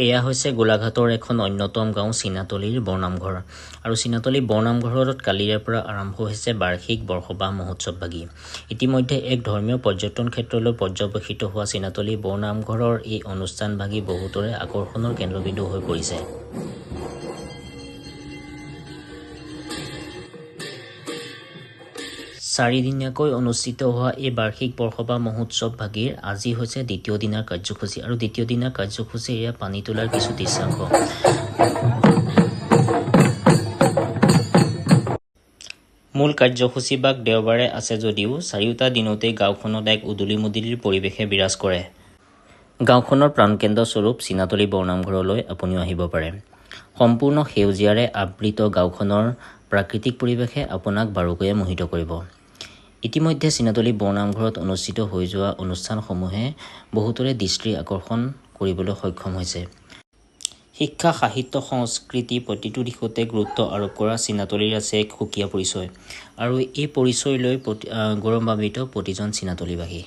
এয়া হৈছে গোলাঘাটৰ এখন অন্যতম গাঁও চীনাতলীৰ বৰনামঘৰ আৰু চীনাতলী বৰনামঘৰত কালিৰে পৰা আৰম্ভ হৈছে বাৰ্ষিক বৰসবাহ মহোৎসৱভাগি। ইতিমধ্যে এক ধৰ্মীয় পৰ্যটন ক্ষেত্ৰলৈ পৰ্যবেক্ষিত হোৱা চীনাতলী বৰনামঘৰৰ এই অনুষ্ঠানভাগি বহুতৰে আকৰ্ষণৰ কেন্দ্ৰবিন্দু হৈ পৰিছে। চাৰিদিনীয়াকৈ অনুষ্ঠিত হোৱা এই বাৰ্ষিক বৰসবাহ মহোৎসৱভাগিৰ আজি হৈছে দ্বিতীয় দিনাৰ কাৰ্যসূচী আৰু দ্বিতীয় দিনাৰ কাৰ্যসূচী এয়া পানী তোলাৰ কিছু দৃশ্যাংশ। মূল কাৰ্যসূচীভাগ দেওবাৰে আছে যদিও চাৰিওটা দিনতেই গাঁওখনত এক উদুলি-মুদুলিৰ পৰিৱেশে বিৰাজ কৰে। গাঁওখনৰ প্ৰাণকেন্দ্ৰ স্বৰূপ চীনাতলী বৰনামঘৰলৈ আপুনিও আহিব পাৰে। সম্পূৰ্ণ সেউজীয়াৰে আবৃত গাঁওখনৰ প্ৰাকৃতিক পৰিৱেশে আপোনাক বাৰুকৈয়ে মোহিত কৰিব। ইতিমধ্যে চীনাতলী বৰনামঘৰত অনুষ্ঠিত হৈ যোৱা অনুষ্ঠানসমূহে বহুতৰে দৃষ্টি আকৰ্ষণ কৰিবলৈ সক্ষম হৈছে। শিক্ষা, সাহিত্য, সংস্কৃতি প্ৰতিটো দিশতে গুৰুত্ব আৰোপ কৰা চীনাতলীৰ আছে এক সুকীয়া পৰিচয় আৰু এই পৰিচয় লৈ গৌৰৱান্বিত প্ৰতিজন চীনাতলীবাসী।